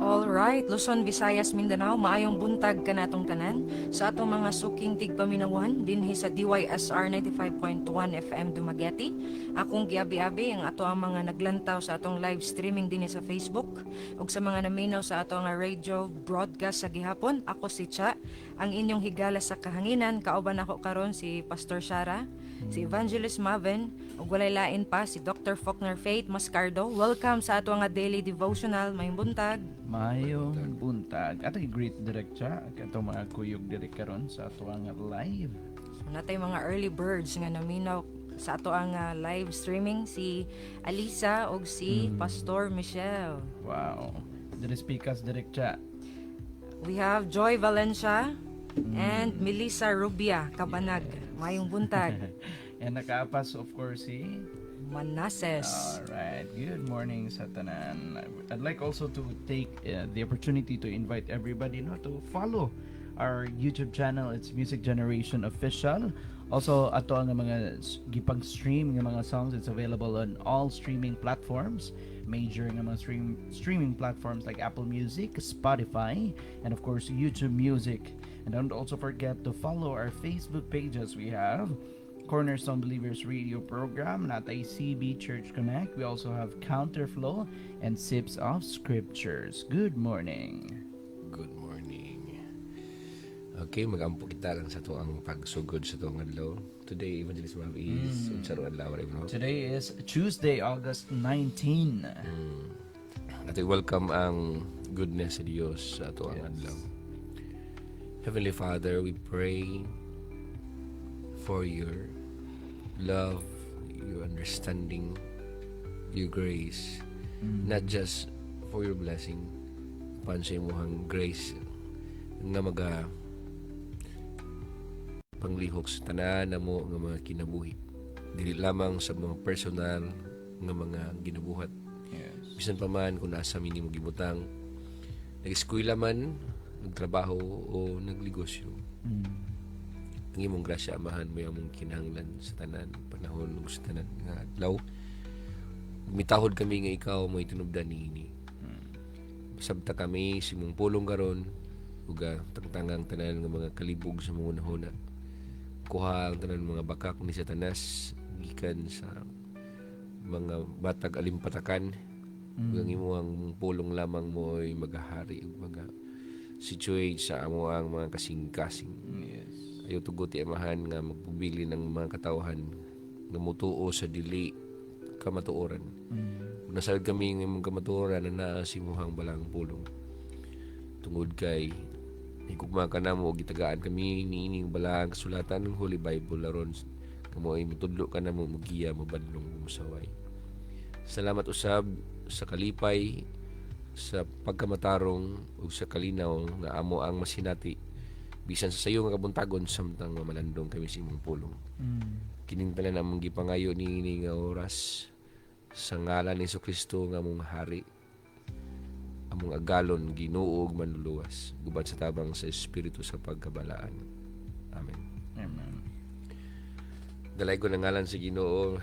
Alright, Luzon, Visayas, Mindanao, maayong buntag kanatong tanan sa atong mga suking tigpaminawan dinhi sa DYSR 95.1 FM Dumaguete. Akong giabi-abi ang ato ang mga naglantaw sa atong live streaming dinhi sa Facebook ug sa mga naminaw sa ato nga radio broadcast sa gihapon. Ako si Cha, ang inyong higala sa kahanginan. Kauban ako karon si Pastor Shara, si Evangelist Maven, ug walay lain pa si Dr. Faulkner Faith Mascardo. Welcome sa ato nga daily devotional. Mayong buntag. Mayong buntag. At great director ato mga kuyog diri karon sa ato nga live. So, natay mga early birds nga naminaw sa ato ang live streaming, si Alisa ug si Pastor Michelle. Wow. Diri speakers director. We have Joy Valencia and Melissa Rubia Cabanag. Mayong buntag. And nakaapas of course si Manases. Alright, good morning sa tanan. I'd like also to take the opportunity to invite everybody to follow our YouTube channel. It's Music Generation Official. Also, ato ang mga gipang stream ng mga songs. It's available on all streaming platforms. Major ng mga streaming platforms like Apple Music, Spotify, and of course YouTube Music. And don't also forget to follow our Facebook pages. We have Cornerstone Believers Radio Program, natay CB Church Connect. We also have Counterflow and Sips of Scriptures. Good morning. Good morning. Okay, mag-ampo kita lang sa tuang pagsugod sa tuang adlaw. Today, Evangelist Mav is unsaro adlaw rin, no? Today is Tuesday, August 19. At welcome ang goodness sa Diyos sa tuang adlaw. Heavenly Father, we pray for your love, your understanding, your grace, not just for your blessing, pan sa imong grace nga maga panglihok sa tanan namo nga mga kinabuhi, dili lamang sa mga personal nga mga ginabuhat. Yes. Bisan pa man kung nasa minimo gibutang, nag-eskwela man, nagtrabaho o nagligosyo. Ang imong grasya amahan mo yung among kinahanglan sa tanan panahon ug sa tanan nga adlaw. Mitahod kami nga ikaw mo itinubdan niini. Sabta kami si mong pulong karon ug tangtangang tanan nga mga kalibog sa mga unahuna. Kuha ang tanan mga bakak ni Satanas gikan sa mga batag alimpatakan. Ug ang imong pulong lamang mo ay magahari ug situate sa amo ang mga kasing-kasing. Yes. Ayaw tugot amahan nga magpubili ng mga katawhan nga mutuo sa dili kamatuoran. Kung nasal kami ng kamatuoran na naasimuhang balang pulong. Tungod kay higugma ka na mo, gitagaan kami niining balang kasulatan ng Holy Bible aron kamo ay mutudlo ka na mo mugiya mo badlong musaway. Salamat usab sa kalipay, sa pagkamatarong ug sa kalinaw nga amo ang masinati bisan sa sayo nga kabuntagon samtang mamalandong kami sa imong pulong. Kining tanan among gipangayo niini nga oras sa ngalan ni Jesucristo nga among hari, among agalon, Ginoo ug manluluwas, gubat sa tabang sa espiritu sa pagkabalaan. Amen. Amen. Dalay ko ng ngalan sa Ginoo,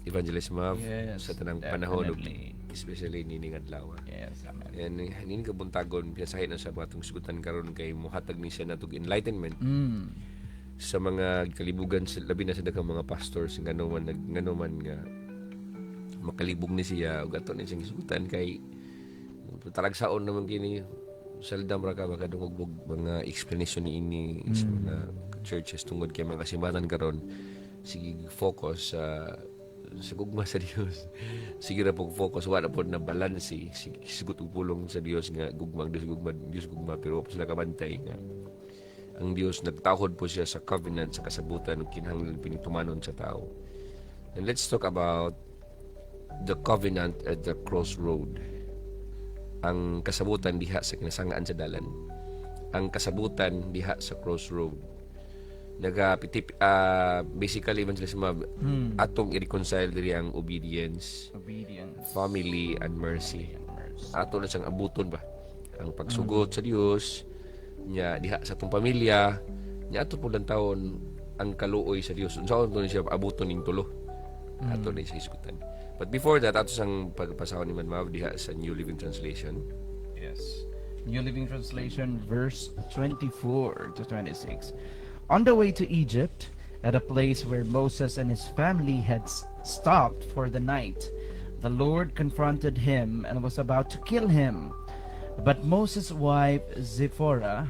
Evangelist Mav, Yes, sa tanang panahon ug definitely. especially nining adlaw. Yes, amen. And nining kabuntagon piyasahin na sa batong sugutan karon kay mohatag ni siya natug enlightenment sa mga kalibugan, sa labi na sa daghang mga pastors nganuman nga makalibog ni siya ug ato ni siyang sugutan kay talagsaon naman kini seldom ra ka makadungog mga explanation ni ini sa mga churches tungod kay mga kasimbatan karon. Sige focus sa gugma sa Dios. Sige ra pog focus wala pod na balance, sigut og pulong sa Dios nga gugma Dios gugma pero sila kabantay nga ang Dios nagtahod po siya sa covenant sa kasabutan ug kinahanglan pinitumanon sa tao. And let's talk about the covenant at the crossroad. Ang kasabutan diha sa kinasangaan sa dalan. Ang kasabutan diha sa crossroad. Basically Evangelist Mav, atong i-reconcile diri ang obedience, family and mercy. Ato na siyang abuton ba ang pagsugot sa Dios nya diha sa atong pamilya nya ato pud lang taon ang kaluoy sa Dios. Unsaon to ni siya abuton ning tulo. Ato ni sa isgutan. But before that, ato sang pagpasaw ni Man Mav diha sa New Living Translation. Yes. New Living Translation, verse 24 to 26. On the way to Egypt, at a place where Moses and his family had stopped for the night, the Lord confronted him and was about to kill him. But Moses' wife Zipporah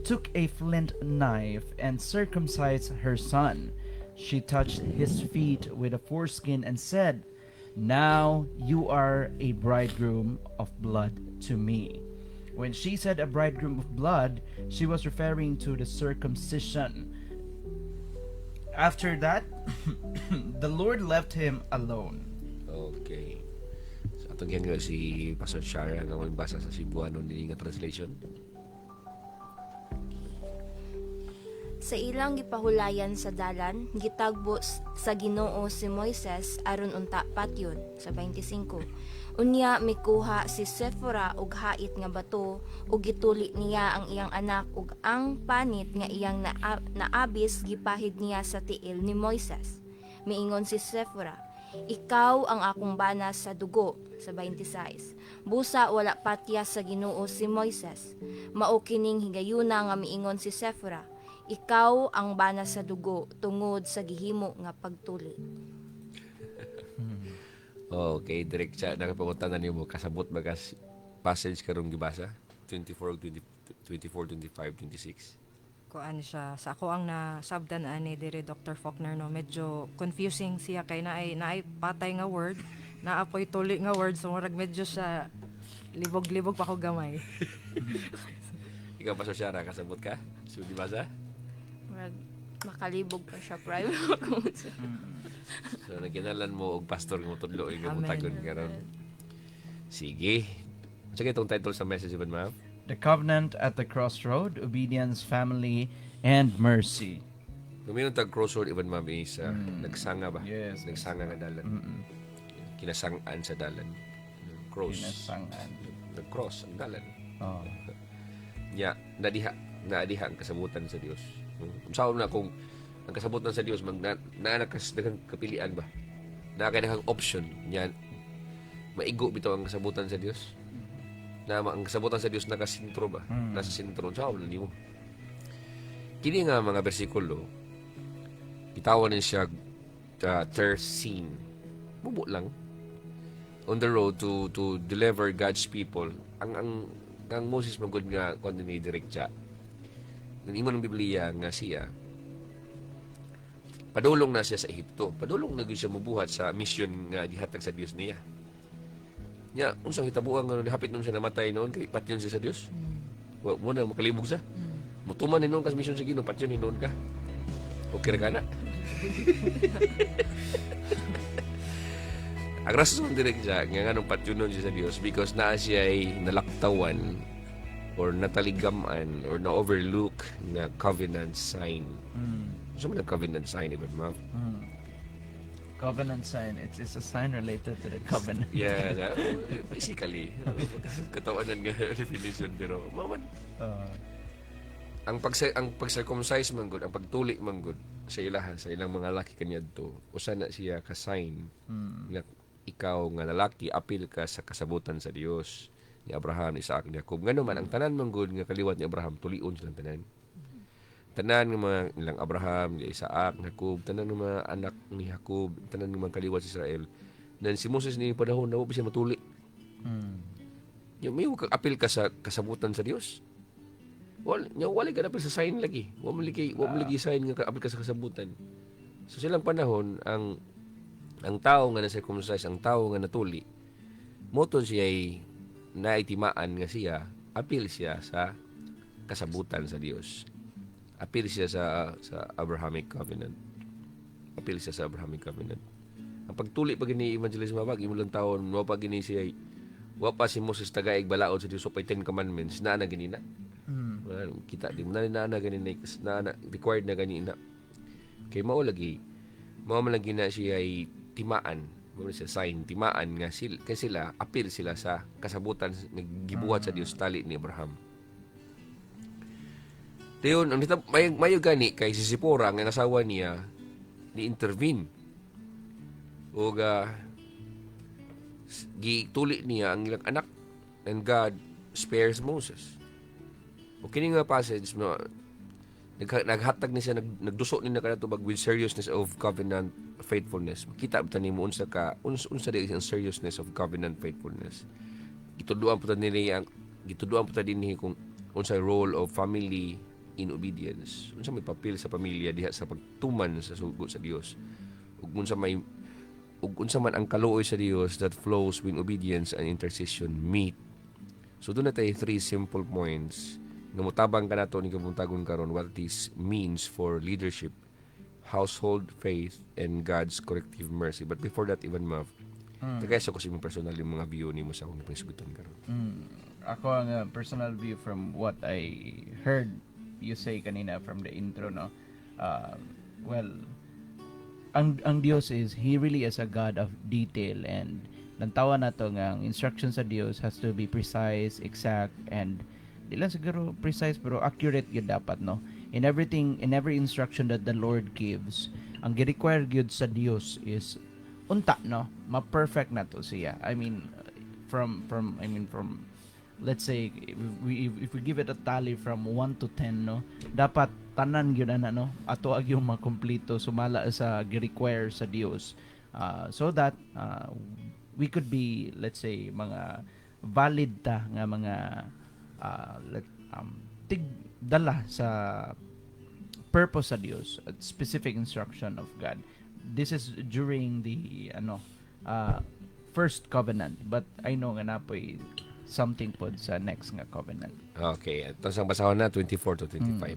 took a flint knife and circumcised her son. She touched his feet with a foreskin and said, "Now you are a bridegroom of blood to me." When she said a bridegroom of blood, she was referring to the circumcision. After that, the Lord left him alone. Okay. So, atong yan nga si Pastor Shara nga magbasa sa Cebuano ni nga translation. Sa ilang gipahulayan sa dalan, gitagbo sa Ginoo si Moises aron unta patyon sa 25. Unya mikuha si Sephora og hait nga bato ug gituli niya ang iyang anak ug ang panit nga iyang naabis gipahid niya sa tiil ni Moises. Miingon si Sephora, "Ikaw ang akong banas sa dugo," sa 26. Busa wala patya sa Ginoo si Moises. Mao kining higayuna nga miingon si Sephora, "Ikaw ang banas sa dugo tungod sa gihimo nga pagtuli." Okay, direct siya. Nakapangutan na niyo mo. Kasabot ba kas passage karong gibasa? 24, 25, 26. Kuan siya sa ako ang nasabdan ani dire Dr. Faulkner no, medyo confusing siya kay naay patay nga word, naapoy tuli nga word, so murag medyo siya libog-libog pa ko gamay. Ikaw pa siya, kasabot ka? So, gibasa? Murag makalibog pa siya private. So, nagkinalan mo og pastor nga tudlo nga Amen. mutagon karon. Sige. Sige itong title sa message Ivan Mav. The Covenant at the Crossroad, Obedience, Family, and Mercy. Luminon tag crossroad Ivan Mav is nagsanga ba? Yes. Nagsanga nga dalan. Kinasangan sa dalan. Cross. Pinasangan. The cross ang dalan. Oh. Nya naadiha ang kasabutan sa Dios. Usaw na kung ang kasabutan sa Dios naanakas daghang kapilian ba? Na kay daghang option nya maigo bitaw ang kasabutan sa Dios. Na ang kasabutan sa Dios nakasentro ba? Nasa sentro sa ulo nimo. Kini nga mga bersikulo gitawan ni siya tercene. Bubo lang. On the road to deliver God's people. Ang Moses magud nga kon ni direct siya. Nang ng Biblia nga siya padulong na siya sa Ehipto. Padulong na gyud siya mobuhat sa mission nga gihatag sa Dios niya. Nya unsang hitabuan nga hapit nun siya namatay noon kay patyon siya sa Dios. Wa mo na makalibog sa. Mutuman ni noon kas mission sa Ginoo patyon ni noon ka. Okay ra kana. Ang rason direct siya nga nganong patyon siya sa Dios because naa siya ay nalaktawan or nataligaman or na-overlook na covenant sign. So, man covenant sign, Ivan Mav? Covenant sign. It's a sign related to the covenant. Yeah, basically. Katawanan nga definition, pero maman. Ang pag-circumcise man gud, ang pagtuli man gud sa ilahan, sa ilang mga laki kanyadto, usa na siya ka-sign nga ikaw nga lalaki, apil ka sa kasabutan sa Dios ni Abraham, ni Isaac, ni Jacob. Ngano man, ang tanan man gud nga kaliwat ni Abraham, tulion silang tanan. Tanan ng mga ilang Abraham, ni Isaac, Jacob, tanan ng mga anak ni Jacob, tanan ng mga kaliwat sa Israel. Dan si Moses ni panahon na siya matuli. Yung may apil ka sa kasabutan sa Dios. Wala ka apil sa sign lagi. Wala lagi sign nga apil ka sa kasabutan. So silang panahon ang tao nga na-circumcise, ang tao nga natuli, moton siya ay naitimaan nga siya, apil siya sa kasabutan sa Dios. Apil siya sa Abrahamic Covenant. Apil siya sa Abrahamic Covenant. Ang pagtuli pag ni Evangelist Mabag, imo lang taon, mo pag ni siya, wa pa si Moses tagaig balaod sa Dios sa 10 commandments, na ganina. Kita di mo na ganina, na required na ganina. Kay mao lagi na siya ay timaan, mo siya sign timaan nga sila apil sila sa kasabutan naggibuhat sa Dios tali ni Abraham. Dayon, ang mayo gani kay si Zipporah nga nasawa niya ni intervene. O gituli niya ang ilang anak, and God spares Moses. O kini nga passage no, naghatag ni siya, nagduso ni na kanatubag with seriousness of covenant faithfulness. Makita ba nimo unsa di ang seriousness of covenant faithfulness. Gituduan po ta dinhi kung unsa role of family in obedience. Unsa may papel sa pamilya diha sa pagtuman sa sugo sa Dios. Ug unsa man ang kaluoy sa Dios that flows when obedience and intercession meet. So doon na tayo 3 simple points nga mutabang ka nato ni kabuntagon karon what this means for leadership, household faith, and God's corrective mercy. But before that, even tagaysa ko sa imong personal yung mga view nimo sa akong napangisgutan karon. Ako ang personal view from what I heard you say kanina from the intro, no? Well, ang Dios He really is a God of detail, and lantawa na to nga ang instruction sa Dios has to be precise, exact, and di lang siguro precise pero accurate yun dapat, no? In every instruction that the Lord gives, ang gi-require gyud sa Dios is unta, no? Ma-perfect na to siya. I mean from let's say if we give it a tally from 1 to 10, no? Dapat tanan gyud ana, no? Ato ag yung makompleto sumala sa gi-require sa Dios. So that we could be, let's say, mga valid ta nga mga tigdala sa purpose sa Dios, at specific instruction of God. This is during the first covenant, but I know nga napoy something pod sa next nga covenant. Okay, ito sang basahon na 24 to 25.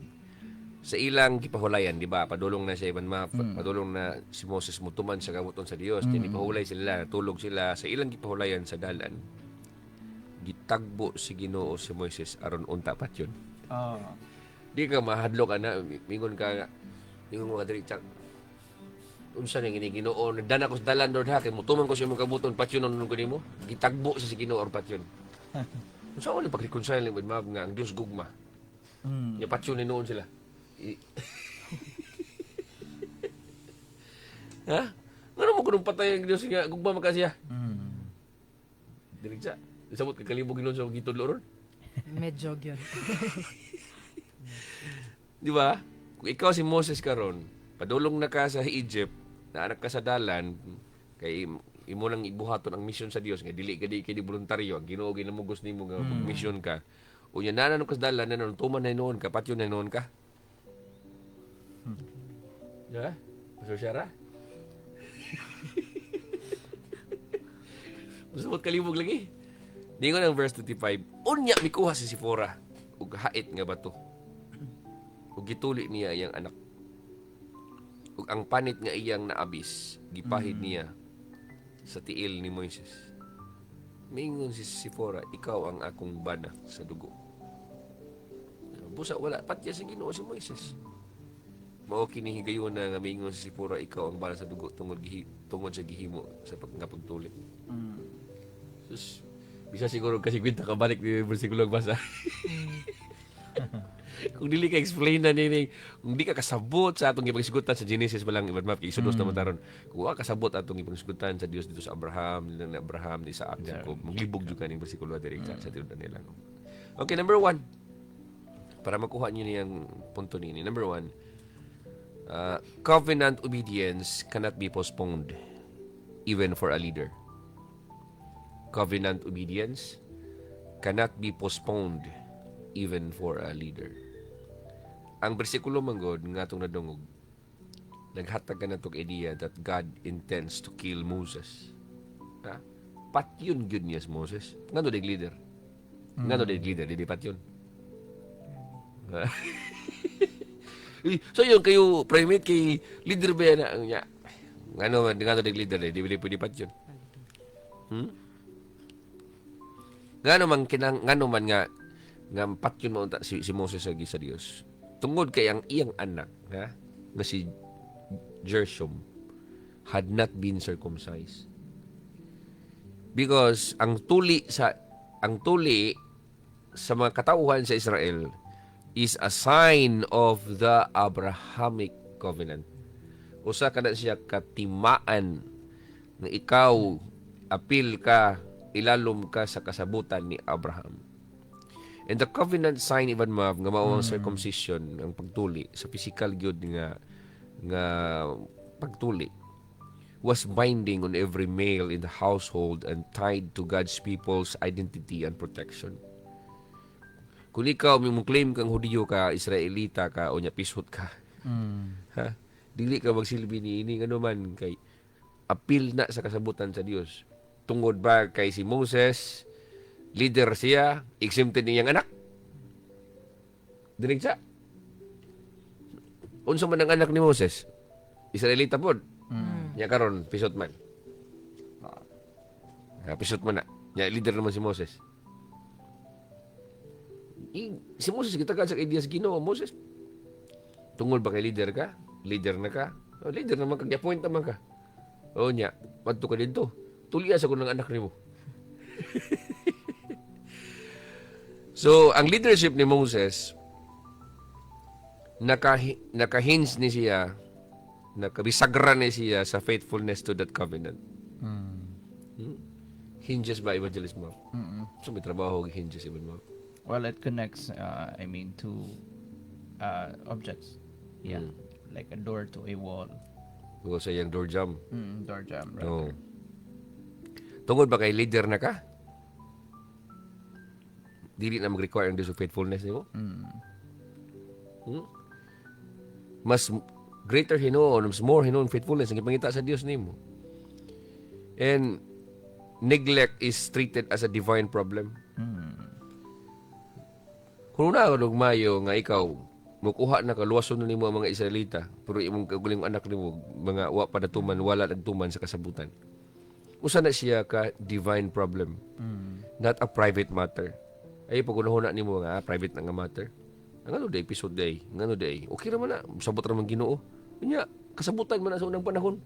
Sa ilang gipahulayan, di ba? Padulong na siya padulong na si Moses mutuman sa gabuton sa Dios. Kini pahulay sila, tulog sila sa ilang gipahulayan sa dalan. Gitagbo si Ginoo si Moises aron unta patyon. Di ka mahadlok ana, mingon mo diri tsak. Unsa ning Ginoo, nagdana ko sa dalan Lord ha, kay mutuman ko sa imong kabuton patyon nun ko nimo. Gitagbo sa si Ginoo aron patyon. Unsa man pag-reconcile with mab nga ang Dios gugma. Ya patyon ni noon sila. Ha? Ngano mo kunong patay ang Dios nga gugma makasiya? Dili tsak. Isabot ka kalibog nun sa gitudlo ron. Medyo yun. Di ba? Kung ikaw si Moses karon, padulong na ka sa Egypt, na anak ka sa dalan, kay imo nang ibuhaton ang mission sa Dios nga dili ka di voluntaryo, ang Ginoo ginamugos nimo nga mission ka. Unya nanan ka sa dalan, nanon tuman na noon ka, patyon na noon ka. Ya? Pastor Shara? Masabot kalibog lagi. Dingon ang verse 25, unya mikuha si Sipora ug hait nga bato. Ug gituli niya iyang anak. Ug ang panit nga iyang naabis, gipahid niya sa tiil ni Moises. Mingon si Sipora, ikaw ang akong bana sa dugo. Busa wala patya sa Ginoo si Moises. Mao kini higayon na nga mingon si Sipora, ikaw ang bana sa dugo tungod sa gihimo sa pagtuli. Sus, bisa siguro kasi kwenta ka balik ni bersikulo basa. Kung dili ka explain na nini, kung di ka kasabot sa atong ipagsugutan sa Genesis balang ibad map isudos na mataron. Kung wa kasabot atong ipagsugutan sa Dios dito sa Abraham, ni Isaac, Jacob, maglibog jud kaning bersikulo diri sa tinud nila. Okay, number 1. Para makuha niyo niyang punto nini. Number 1. Covenant obedience cannot be postponed even for a leader. Covenant obedience cannot be postponed even for a leader. Ang bersikulo manggod nga itong nadungog, naghatag ka na itong idea that God intends to kill Moses. Ha? Patyon yun niya si Moses. Nga no leader? Nga no leader? Di patyon. So yun kayo, primate kay leader ba yan na? Nga no leader? Di pwede patyon. Ngano man nga patyon mo si Moses sa Dios. Tungod kay ang iyang anak, ha, na si Gershom had not been circumcised. Because ang tuli sa mga katauhan sa Israel is a sign of the Abrahamic covenant. Usa kada siya katimaan nga ikaw apil ka, ilalom ka sa kasabutan ni Abraham. And the covenant sign even mav nga mao ang circumcision, ang pagtuli sa physical gyud nga pagtuli was binding on every male in the household and tied to God's people's identity and protection. Kung ikaw mo claim kang Hudiyo ka, Israelita ka, o nya pisot ka, ha? Dili ka magsilbi ni ini ano man kay apil na sa kasabutan sa Dios. Tungod ba kay si Moses, leader siya, exempted niyang anak? Dinig siya. Unsa man ang anak ni Moses? Israelita pod. Nya karon pisot man. Pisot man na. Nya leader naman si Moses. Si Moses kita ka sa idea sa Ginoo, Moses. Tungod ba kay leader ka? Leader na ka? O, leader naman ka, appoint naman ka. O nya, madto ka dito. Tuliya sa kunang anak nimo. So, ang leadership ni Moses nakahinge ni siya, nakabisagra ni siya sa faithfulness to that covenant. Hinges ba evangelist mo? So may trabaho hinges even mo. Well, it connects, to objects. Yeah. Like a door to a wall. O sa iyang door jam. Door jam, right? No. Tungod ba kay leader na ka? Dili na mag-require ang Diyos of faithfulness nimo? Mas greater Hinoon, mas more Hinoon faithfulness ang ipangita sa Dios nimo. And neglect is treated as a divine problem. Kung na mayo nga ikaw mukuha na kaluwason na nimo ang mga Israelita, pero imong kaguling anak nimo mga wa padatuman, wala nagtuman sa kasabutan. Usa na siya ka divine problem, not a private matter. Ay pagunahon na nimo nga private na nga matter. Ang ano day episode day, ngano day. Okay ra man na, sabot ra man Ginoo. Unya, kasabutan man na sa unang panahon.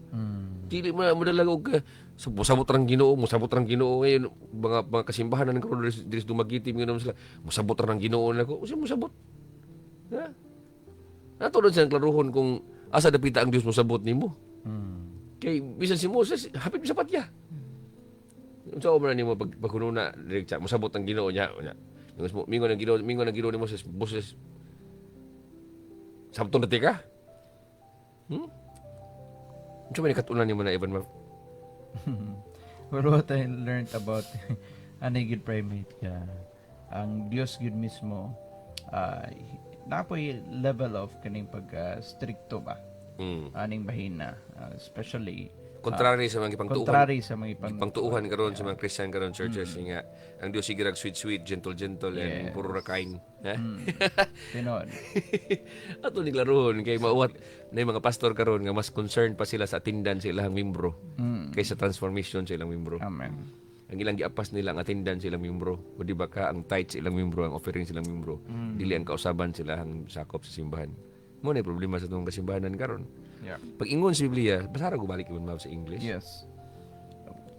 Dili man madalag og sabot rang Ginoo, musabot rang Ginoo ngayon mga kasimbahan na karon diri dumagitim ngano sila. Musabot rang Ginoo nako. Usa musabot. Ha? Nato doon silang klaruhon kung asa dapita ang Dios musabot nimo. Kay bisan si Moses, hapit sa patya. Unsa man nimo pagkununa direkta musabot ang Ginoo niya. Mingo na Ginoo ni Moses, Moses. Sabton na ka? Unsa man katunan nimo na Evan? Well, what I learned about anigid primate ang Dios gud mismo napoy level of kaning pag stricto ba aning bahina, especially Contrary sa mga contrary sa mga pangtuuhan karon sa mga Christian karon churches nga ang Dios sige rag sweet gentle and puro ra kain. Ha? Tinon. Ato ni klarohon kay mauwat na mga pastor karon nga mas concerned pa sila sa attendance sa ilang membro kaysa transformation sa ilang membro. Amen. Ang ilang giapas nila ang attendance sa ilang membro. O di ba ka ang tithe sa ilang membro, ang offering sa ilang membro. Dili ang kausaban sila ang sakop sa simbahan. Mo na problema sa itong kasimbahanan karon. Yeah. Pag ingon sa Biblia, basara ko balik yun sa English. Yes.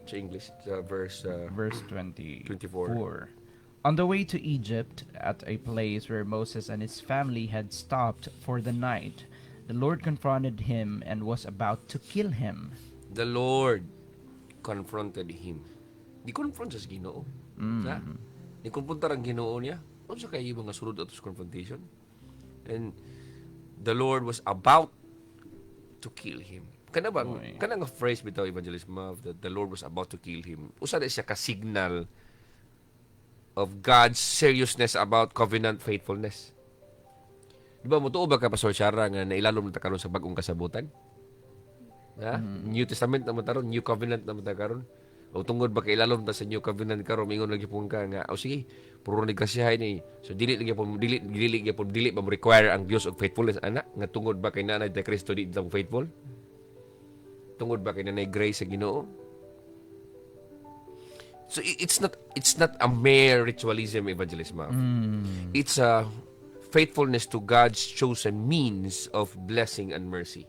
Sa English, sa verse Verse 24. 24. On the way to Egypt, at a place where Moses and his family had stopped for the night, the Lord confronted him and was about to kill him. The Lord confronted him. Di confront sa Ginoo. Ha? Di kumpunta ang Ginoo niya. Ano sa kayo mga sulod ato sa confrontation? And the Lord was about to kill him. Kana ba? Kana nga phrase bitaw Evangelist Mav that the Lord was about to kill him. Usa na siya ka signal of God's seriousness about covenant faithfulness. Di ba mutuo ba ka Pastor Shara nga nailalom na karon sa bagong kasabutan? Ha? New Testament na mataron, New Covenant na mataron. O tungod ba kailalom ta sa New Covenant karon mingon lagi pun ka nga o sige puro ni grasyahay ni so dili ba mo require ang Dios og faithfulness anak nga tungod ba kay nanay ta Kristo di ta faithful tungod ba kay nanay grace sa Ginoo. So it's not a mere ritualism evangelism. It's a faithfulness to God's chosen means of blessing and mercy.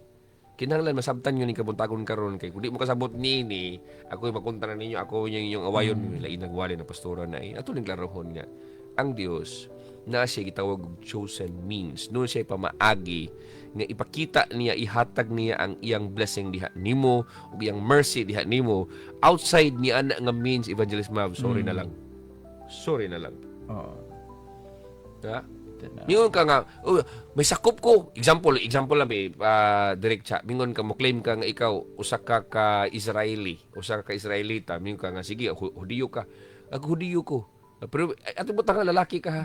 Kinahanglan masabtan yun ni kabuntagon karon kay kun di mo kasabot nini ako makunta na ninyo ako yung awayon lain nagwali na pastora na ato ning klarohon nga ang Dios na siya gitawag og chosen means. Doon siya pamaagi nga ipakita niya, ihatag niya ang iyang blessing diha nimo ug iyang mercy diha nimo outside ni ana nga means. Evangelist Mav, sorry na lang. Sorry na lang. Oo. Ha? Tana. Mingon ka nga, oh, may sakop ko. Example lang direct siya. Mingon ka mo claim ka nga ikaw usa ka Israeli, usa ka Israelita. Mingon ka nga sige, Hudiyo ka. Ako Hudiyo ko. Pero ato mo nga lalaki ka ha.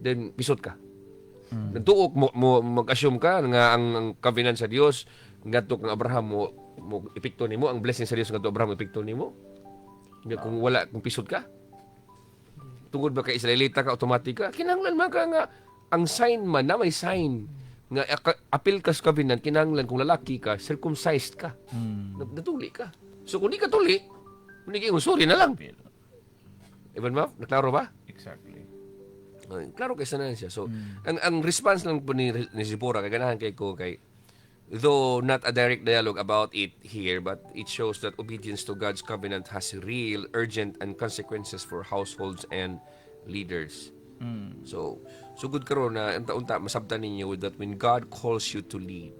Then pisot ka. Nagtuok mo mag-assume ka nga ang covenant sa Dios ngadto kang Abraham mo epekto nimo, ang blessing sa Dios ngadto Abraham epekto nimo. Kung wala, kung pisot ka. Tungod ba kay Israelita ka, automatic ka? Kinahanglan man ka nga, ang sign man na may sign nga apil ka sa covenant, kinahanglan kung lalaki ka, circumcised ka. Natuli ka. So kung di ka tuli, hindi kayo sorry na lang. Evan Ma'am, naklaro ba? Exactly. Klaro kay sanan siya. So, ang response lang po ni Zipporah, kay ganahan kay ko, kay, though not a direct dialogue about it here, but it shows that obedience to God's covenant has real, urgent, and consequences for households and leaders. So good karon na unta masabtan ninyo that when God calls you to lead,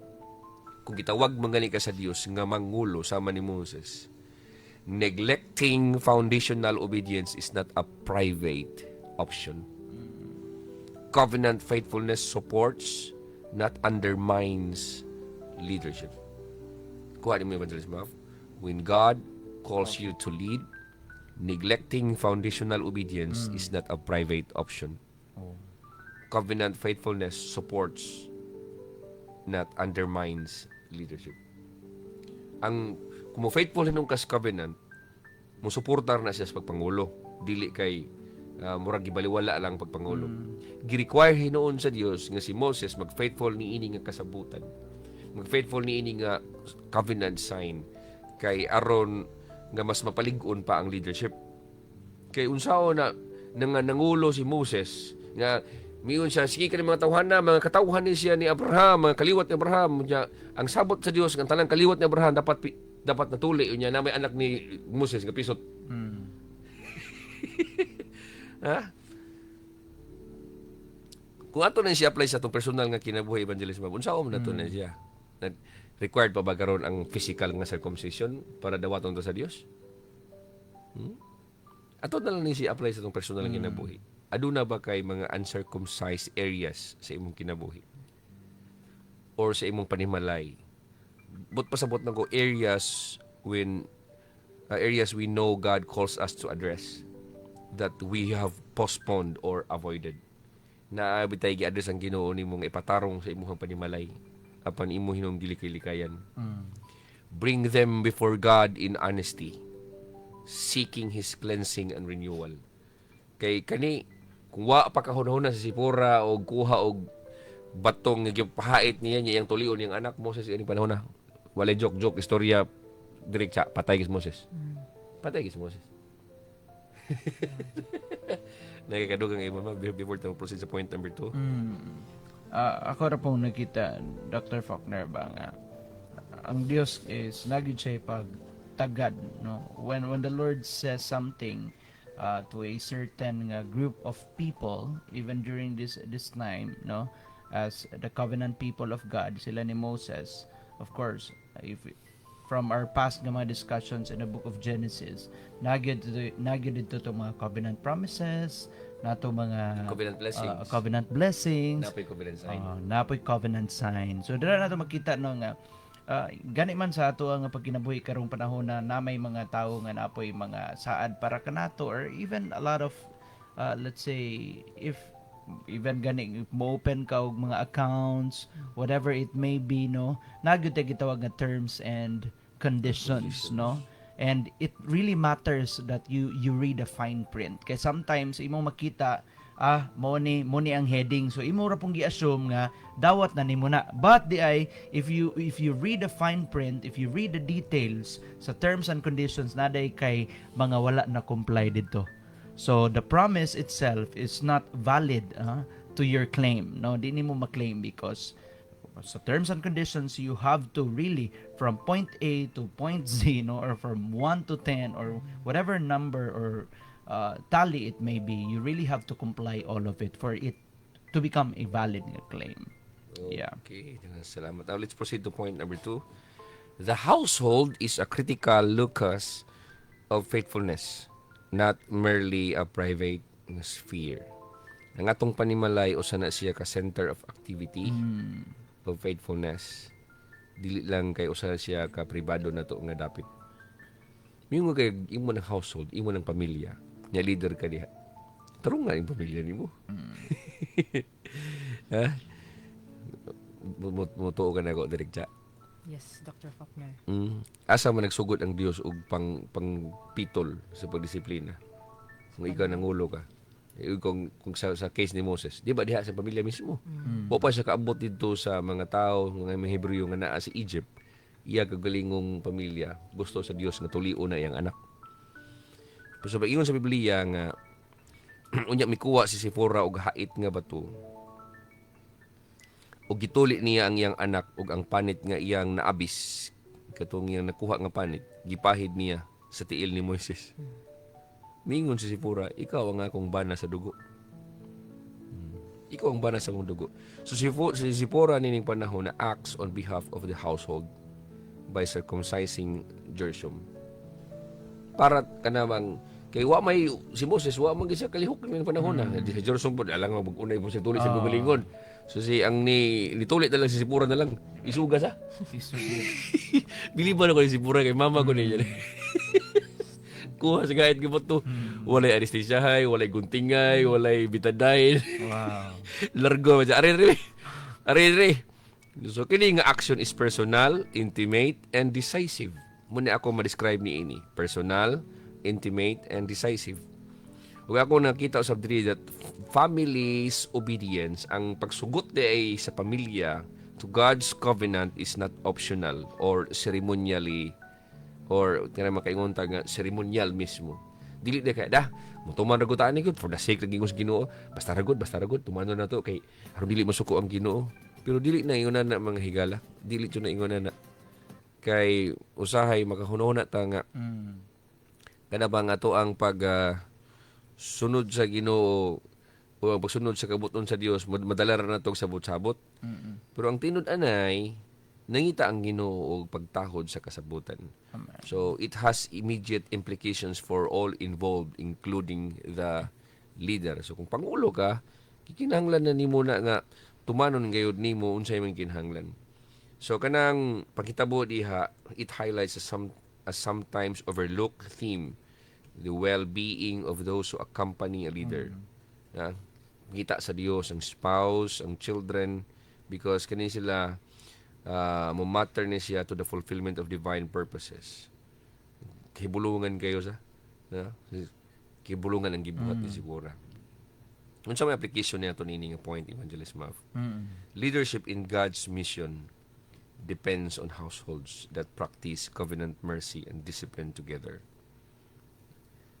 kung gitawag mangani ka sa Dios nga mangulo sama ni Moses, neglecting foundational obedience is not a private option. Covenant faithfulness supports, not undermines leadership. Kuha ni mo Evangelist Mav. When God calls you to lead, neglecting foundational obedience is not a private option. Covenant faithfulness supports, not undermines leadership. Kung mo faithful hinong kas covenant, mo suportar na siya sa pagpangulo. Dili kay murag gibaliwala lang pagpangulo. Gi-require hinuon sa Dios nga si Moses mag-faithful ni ini nga kasabutan. Mag-faithful ni ini nga covenant sign kay aron nga mas mapalig-on pa ang leadership. Kay unsao na nangulo si Moses nga miyon siya sige kani mga tawhana, mga katawhan ni siya ni Abraham, mga kaliwat ni Abraham. Ang sabot sa Dios nga tanang kaliwat ni Abraham dapat natuli unya na may anak ni Moses nga pisot. Ha? Kung ato na siya apply sa itong personal nga kinabuhi evangelism, unsa mo na ito na siya? Required pa ba karon ang physical nga circumcision para dawaton to sa Dios? Ato na lang ni siya apply sa itong personal nga kinabuhi. Aduna ba kay mga uncircumcised areas sa imong kinabuhi? Or sa imong panimalay? But pasabot na ko areas we know God calls us to address that we have postponed or avoided. Na bitay gi-address ang Ginoo nimong ipatarong sa imong panimalay apan imo hinong dili kay likayan. Bring them before God in honesty, seeking His cleansing and renewal. Kay kani kung wa pa kahunahuna sa Zipporah o kuha og batong nga gipahait niya iyang tulion niyang anak Moses ini panahon na. Walay joke istorya direct siya patay gis Moses. Patay gis Moses. Nagkakadugang iba before to proceed sa point number 2. Ako ra pong nakita, Dr. Faulkner ba nga, ang Dios is nagid siya pagtagad, no? When the Lord says something to a certain group of people, even during this time, no, as the covenant people of God, sila ni Moses, of course, if from our past nga mga discussions in the book of Genesis, nagid dito to mga covenant promises, nato mga covenant blessings, napoy covenant sign. So dira nato makita no nga gani man sa ato ang pagkinabuhi karong panahon na may mga tawo nga napoy mga saad para kanato, or even a lot of let's say if even gani mo open ka og mga accounts, whatever it may be, no, nagyud tay gitawag nga terms and conditions, no? And it really matters that you read the fine print. Kay sometimes imong makita mo ni ang heading, so imo ra pong gi-assume nga dawat na nimo na. But if you read the fine print, if you read the details sa terms and conditions, naday kay mga wala na comply dito. So the promise itself is not valid to your claim. No, di nimo ma-claim because sa terms and conditions you have to really from point A to point Z, no, or from 1 to 10 or whatever number or tally it may be, you really have to comply all of it for it to become a valid nga claim. Yeah. Okay, salamat. Now let's proceed to point number 2. The household is a critical locus of faithfulness, not merely a private sphere. Ang atong panimalay usa na siya ka center of activity of faithfulness. Dili lang kay usa siya ka pribado na to nga dapit. Mingo kay imo ng household, imo ng pamilya, nya leader ka diha. Tarong nga yung pamilya nimo. Ha? Mutuo ka na ko direkta. Yes, Dr. Faulkner. Asa man nagsugod ang Dios og pangpitol sa pagdisiplina. Kung ikaw nangulo ka. Kung sa case ni Moses, di ba diha sa pamilya mismo? O pa siya kaabot dito sa mga tao, mga Hebreo nga naa sa Egypt, iya kagalingong pamilya, gusto sa Dios nga tulion na iyang anak. So ba ingon sa Biblia nga unya mikuha si Sipora og hait nga bato. Og gituli niya ang iyang anak og ang panit nga iyang naabis katong iyang nakuha nga panit gipahid niya sa tiil ni Moises. Mingon si Sipora, ikaw ang akong bana sa dugo. Ikaw ang bana sa mong dugo. So si Sipora nining panahon na acts on behalf of the household by circumcising Gershom. Para kanamang kay wa may si Moses wa man gisa kalihok ning panahon na si Gershom pod alang mag-unay mo si tulis sa gumalingon. So si ang nitulit na lang si Sipora na lang isuga sa. Biliban ako ni Sipora kay mama ko niya. Kuha sa gayet gibot to. Walay anesthesiahay, walay guntingay, walay bitaday. Wow. Largo sa Are. So kini nga action is personal, intimate, and decisive. Muna ako ma-describe ni ini. Personal, intimate, and decisive. Ug ako nakita usab diri that family's obedience, ang pagsugot ay sa pamilya to God's covenant is not optional or ceremonially or tinay makaingon ta nga ceremonial mismo. Dili na kay mutuman ra gud ta ani gud for the sake ng Ginoo. Basta ra gud tumano na to kay aron dili masuko ang Ginoo. Pero dili na ingon na mga higala. Dili to na ingon na kay usahay makahunahuna ta nga kana ba nga to ang pag sunod sa Ginoo o ang pagsunod sa kabuton sa Dios madala ra na tong sabot-sabot. Pero ang tinud anay nangita ang Ginoo og pagtahod sa kasabutan. So it has immediate implications for all involved including the leader. So kung pangulo ka, kikinahanglan na nimo na nga tumanon gayud nimo unsay man kinahanglan. So kanang pagkitabo diha, it highlights a sometimes overlooked theme, the well-being of those who accompany a leader. Kita sa Dios ang spouse, ang children, because kani sila matter ni siya to the fulfillment of divine purposes. Kibulungan kayo sa kibulungan ang gibuhat ni Sipora. Unsa may application niya to nini nga point, Evangelist Mav? Leadership in God's mission depends on households that practice covenant mercy and discipline together.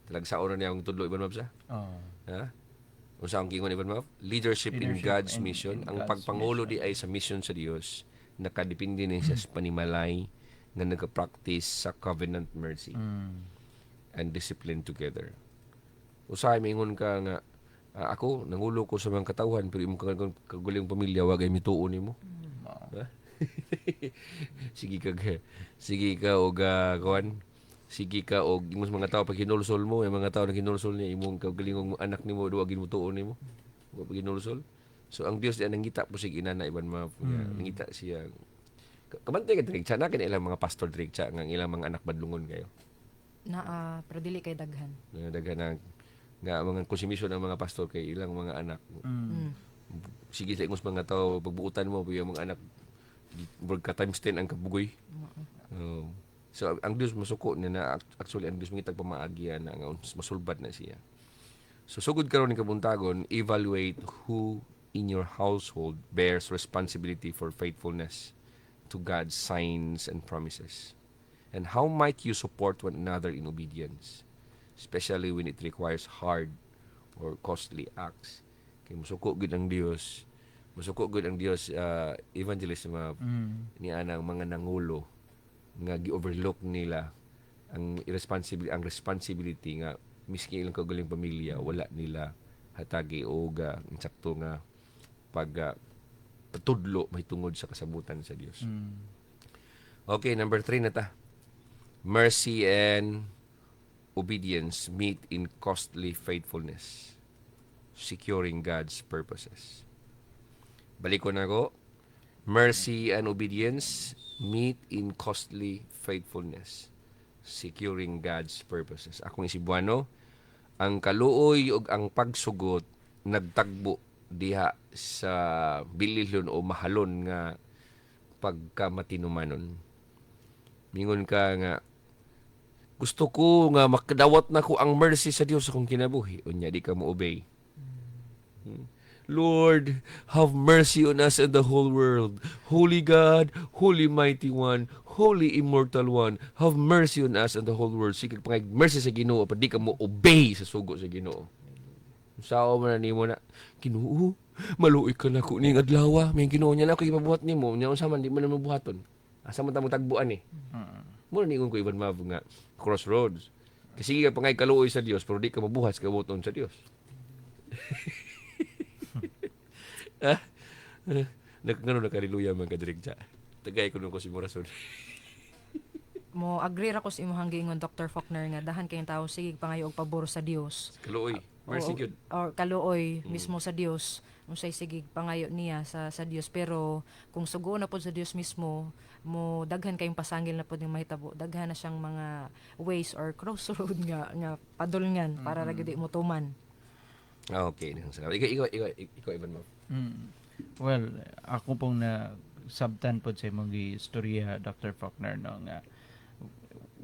Talagsaon na niya ang tudlo, Ibn Mav sa? Ha? Unsa ang gingon, Ibn Mav? Leadership in God's mission. Ang pagpangulo di ay sa mission sa Dios, nakadepende na siya sa panimalay nga nagka-practice sa covenant mercy and discipline together. Usahay maingon ka nga ako nangulo ko sa mga katawhan pero imong kaguling pamilya wagay mituon nimo. sige ka og kawan. Sige ka og imong mga tawo pag hinulsol mo, yung mga tawo na hinulsol niya imong kagalingong anak nimo duwa gid mutuon nimo. Pag hinulsol. So ang Dios diyan nangita po sig inana iban nangita siya. Kabantay ka direk na kani ilang mga pastor direk nga ilang mga anak badlungon kayo. Pero dili kay daghan. Daghan nga mga konsumisyon ng mga pastor kay ilang mga anak. Sige sa ingos mga tao pagbuutan mo yung mga anak ka times 10 ang kabugoy. So ang Dios masuko na actually ang Dios mangitag pamaagi na nga masulbad na siya. So sugod karon ni kabuntagon, evaluate who in your household bears responsibility for faithfulness to God's signs and promises. And how might you support one another in obedience, especially when it requires hard or costly acts. Kay musuko gud ang Dios. Musuko gud ang Dios evangelist ni anang mga nangulo nga gi-overlook nila ang responsibility nga miski ilang kaugaling pamilya wala nila hatagi og insakto nga patudlo mahitungod sa kasabutan sa Dios. Mm. Okay, number 3 na ta. Mercy and obedience meet in costly faithfulness, securing God's purposes. Balik ko na ko. Mercy and obedience meet in costly faithfulness, securing God's purposes. Akong isibuano, ang kaluoy ug ang pagsugot nagtagbo diha sa bililon o mahalon nga pagkamatinumanon. Mingon ka nga, gusto ko nga makadawat na ko ang mercy sa Dios akong kinabuhi. Unya, di ka mo obey. Lord, have mercy on us and the whole world. Holy God, Holy Mighty One, Holy Immortal One, have mercy on us and the whole world. Sige pangay mercy sa Ginoo, pa di ka mo obey sa sugo sa Ginoo. Sao man nimo na Ginoo, maluoy ka na ko ning adlaw. May Ginoo niya na ako ipabuhat nimo. Nya unsa man di man mabuhaton. Asa man ta tagbuan eh. Mo ni ko iban mabug nga crossroads. Kasi ka pangay kaluoy sa Dios pero di ka mabuhat sa kabuton sa Dios. Nagkano na kaliluya man kadrigja. Tagay ko nung ko si Morason. Mo agree ra ko sa imong giingon Dr. Faulkner nga dahan kayong tao sige pangayo og pabor sa Dios. Kaluoy. Mercy good. Or kaluoy mismo sa Dios. Unsay sige pangayo niya sa Dios pero kung sugo na pod sa Dios mismo mo daghan kayong pasangil na pod ning mahitabo. Daghan na siyang mga ways or crossroad nga padulngan para ra gyud mo tuman. Okay. Ikaw Ivan mo. Well, ako pong na sabtan po sa imong istorya, Dr. Faulkner, no, nga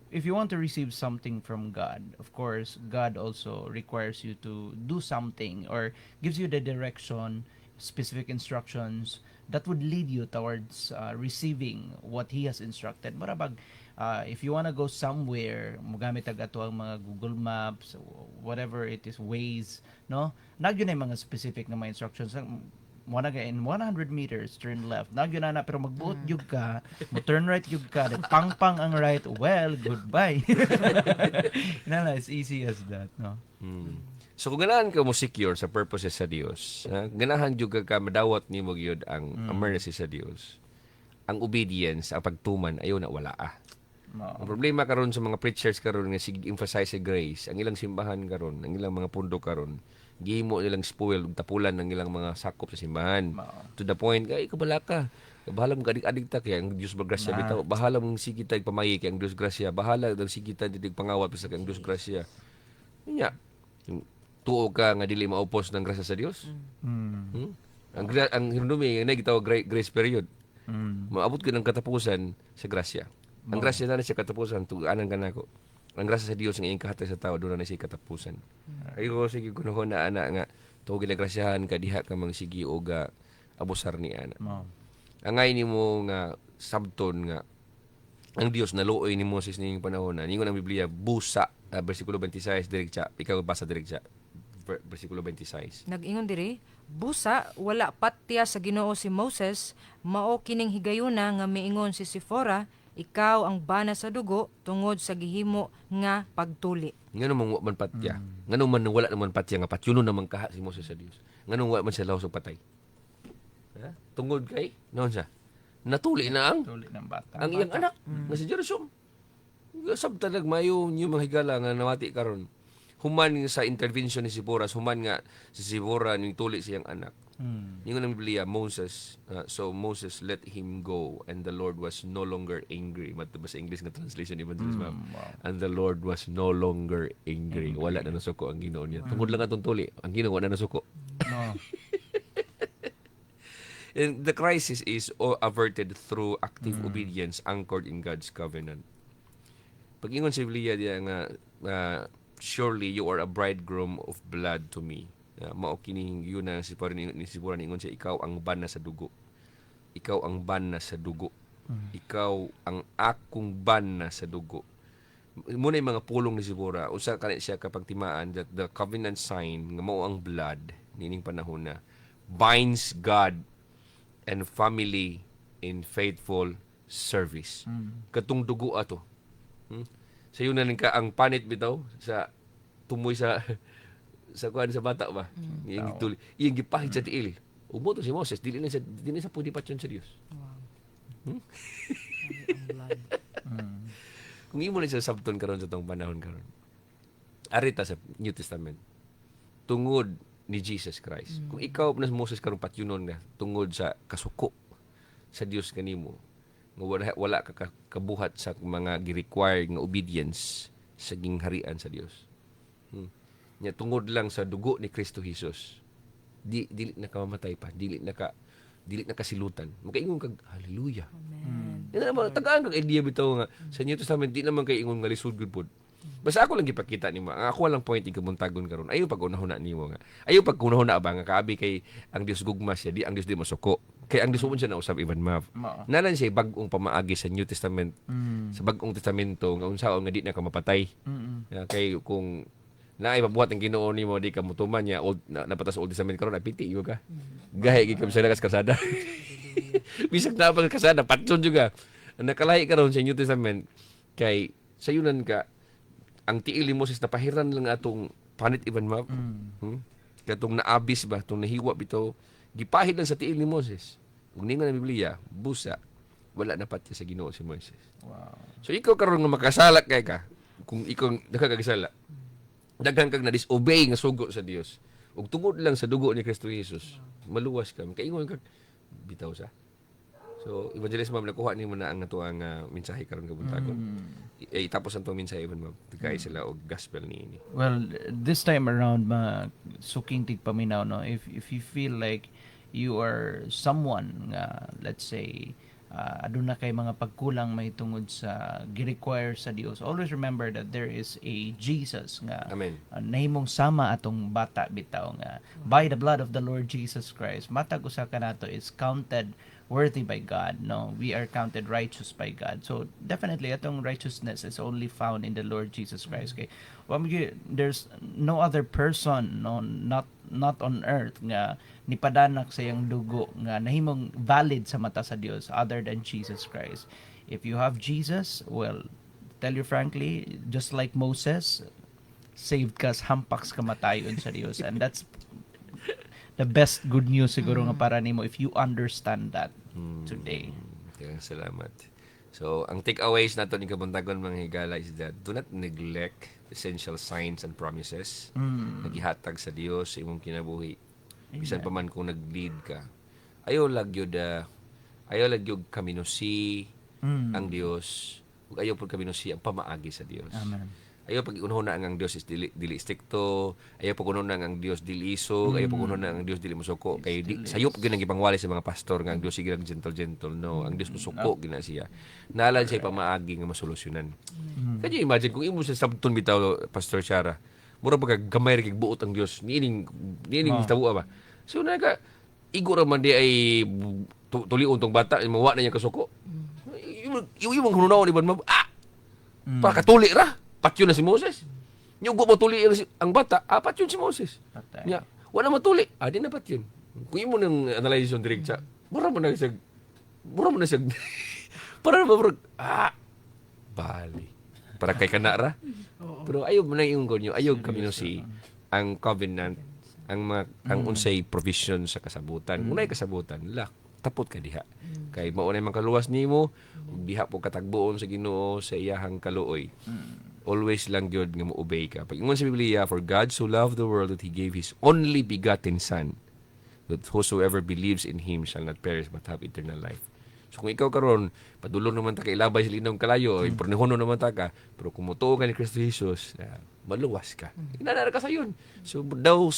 if you want to receive something from God, of course, God also requires you to do something or gives you the direction, specific instructions that would lead you towards receiving what He has instructed. Marabag, if you want to go somewhere, mugamit ag ato ang mga Google Maps, whatever it is, Waze, no? Nagyo na yung mga specific na mga instructions. Mo na in 100 meters, turn left. Nagyo na pero magbuot yug ka, mo turn right yug ka, then pang ang right, well, goodbye. It's easy as that, no? So kung ganahan ka mo secure sa purposes sa Dios, ganahan jud ka madawat nimo gyud ang mercy sa Dios. Ang obedience, ang pagtuman ayo na wala No. Ang problema karon sa mga preachers karon nga sig emphasize sa grace, ang ilang simbahan karon, ang ilang mga pundo karon, gihimo nilang spoil ug tapulan ng ilang mga sakop sa simbahan. To the point, ay kabala ka. Bahala mong adik-adik ta kaya ang Dios magrasya bitaw. Bahala mong sige tag pamayi kay ang Dios grasya. Bahala dag sige ta didig pangawat sa kay ang Dios grasya. Nya, tuo ka nga dili maupos ng grasya sa Dios. Ang hinumdumi nga gitaw grace period. Maabot ka ng katapusan sa grasya. Ang grasya na siya katapusan tuganan ka nako. Ang grasya sa Dios nga iyang kahatag sa tao doon na siya katapusan. Ayo sige kuno na ana nga tuo ginagrasyahan ka diha ka mang sige og abusar ni ana. Angay nimo nga sabton nga ang Dios naluoy ni Moses ning panahon na ningon ang Biblia busa bersikulo 26 diretsa ikaw basa diretsa bersikulo 26. Nag-ingon diri, busa wala patya sa Ginoo si Moses, mao kining higayuna nga miingon si Sifora, ikaw ang bana sa dugo tungod sa gihimo nga pagtuli. Ngano man wa man patya. Ngano man wala naman patya nga patyuno naman kaha si Moses sa Dios. Ngano wa man siya lawas og patay. Ha? Tungod kay noon siya. Natuli na ang Tuloy ng bata. ang iyang anak nga si Jerusalem. Sabta nagmayo niyo mga higala nga nawati karon. Human sa intervention ni Sipora, human nga si Sipora ning tuli siyang anak. Yung ang Biblia, Moses, so Moses let him go and the Lord was no longer angry. Matubas sa English nga translation Evangelist Ma'am. And the Lord was no longer angry. Wala na nasuko ang Ginoo niya. Tungod lang atong tuli, ang Ginoo wala na nasuko. No. And the crisis is averted through active obedience anchored in God's covenant. Pag-ingon sa Biblia diya nga surely you are a bridegroom of blood to me. Mao kining yun na si Sipora ningon siya, ikaw ang bana sa dugo. Ikaw ang bana sa dugo. Ikaw ang akong bana sa dugo. Muna yung mga pulong ni Sipora, usa kanit siya kapag timaan that the covenant sign nga mao ang blood nining panahon na binds God and family in faithful service. Katong dugo ato. Sa yun na ka ang panit bitaw sa tumoy sa kuan sa bata ba. Iyang gipahid sa tiil. Umoto si Moses, dili na sa pwede patyon sa Dios. Ang blood. Kung imo na sa sabton karon sa tong panahon karon. Arita sa New Testament. Tungod ni Jesus Christ. Kung ikaw na Moses karon patyonon nga tungod sa kasuko sa Dios kanimo, nga wala ka kabuhat sa mga gi-require nga obedience sa gingharian sa Dios. Nya tungod lang sa dugo ni Kristo Jesus. Dili na ka mamatay pa, dili na kasilutan. Makaingon kag hallelujah. Amen. Yan naman, tagaan kang idea bitaw nga sa New Testament, di naman kay ingon nga lisod gud pod. Basta ako lang gipakita nimo. Ang ako lang point ikamuntagon karon. Ayo pag unahuna nimo nga. Ayo pag unahuna ba nga kaabi kay ang Dios gugma siya, di ang Dios di masuko. Kay ang Dios siya na usab even mav. Nalan siya bag-ong pamaagi sa New Testament. Sa bag-ong testamento nga unsaon nga di na ka mapatay. Kay kung naay pabuhat ang Ginoo nimo di ka mutuman niya napatas Old Testament karon apiti yo ka. Gahi gid ka sa kasada. Bisag na pa kasada patson juga. Nakalahi karon sa New Testament kay sayunan ka ang tiil ni Moses napahiran lang atong panit even map. Katong naabis ba, tong nahiwa bitaw, gipahid lang sa tiil ni Moses. Ug ningon ang Biblia, busa wala na pati sa Ginoo si Moses. Wow. So ikaw karon nga makasala kay ka, kung ikaw nagkakagisala, daghan kag na-disobey nga sugo sa Dios. Ug tungod lang sa dugo ni Kristo Jesus, maluwas ka. Kaingon kag bitaw sa. So, Evangelist Ma'am, nakuha nimo na ang natuang mensahe karon kabuntagon. Tapos ang tuong mensahe Ma'am, tigay sila og gospel niini. Well, this time around, suking tigpaminaw, no? If you feel like you are someone nga, let's say, aduna kay mga pagkulang may tungod sa gi-require sa Dios, always remember that there is a Jesus nga Amen. nahimong sama atong bata bitaw nga by the blood of the Lord Jesus Christ matag usa kanato is counted worthy by God. No, we are counted righteous by God. So definitely atong righteousness is only found in the Lord Jesus Christ. Okay, there's no other person, no, not on earth nga nipadanak sa iyang dugo nga nahimong valid sa mata sa Dios other than Jesus Christ. If you have Jesus, well, tell you frankly, just like Moses, saved ka, hampaks kamatayon sa Dios, and that's the best good news siguro nga para nimo if you understand that today. Kaya salamat. So, ang takeaways nato ni kabuntagon mga higala is that do not neglect essential signs and promises na gihatag sa Dios sa imong kinabuhi. Bisan pa man kung nag-lead ka. Ayaw lagyod kaminusi ang Dios. Ug ayaw pud kaminusi ang pamaagi sa Dios. Amen. Ayaw pag unahuna ang Dios is dili stricto, ayaw pag unahuna ang Dios dili isog, ayaw pag unahuna ang Dios dili musuko. Kay sayop gyud ang gipangwali sa mga pastor nga ang Dios sige gentle. No, ang Dios musuko gina siya. Nalan siya pamaagi nga masolusyonan. Kaya imagine kung imo sa sabton bitaw Pastor Shara, mura pag gamay ra kay buot ang Dios, niining tabuha ba. So naga igura man di ay tulion tong bata, mawa na niya kasuko. Yung hununawon iban para katuli ra. Patyon na si Moses. Yung matuli ang bata, patyon si Moses. Nya, wala matuli. Di na patyon. Kung imo nang analyze yung direct siya, mura mo na siya, para naman, bali. Para kay kanara. Pero ayaw mo na yung gonyo, ayaw kami no si ang covenant, ang unsay provision sa kasabutan. Unay kasabutan, tapot ka diha. Kay maunay man kaluwas nimo, diha po katagbuon sa Ginoo sa iyahang kaluoy. Always lang gyud nga mo-obey ka. Pag ingon sa Biblia, for God so loved the world that He gave His only begotten Son, that whosoever believes in Him shall not perish but have eternal life. So kung ikaw karon padulong naman ta kay ilabay sa linong kalayo, pornihono naman ta ka, pero kung mutuo ka ni Kristo Jesus, maluwas ka. Inanara ka sayon. So daw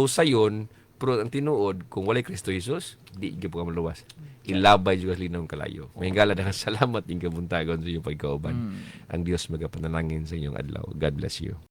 sayon, pero ang tinuod, kung walay Kristo Jesus, di gyud ka maluwas. Ilabay juga sa linong kalayo. Mahingala na salamat yung kabuntagon sa iyong pagkauban. Ang Diyos magapanalangin sa inyong adlaw. God bless you.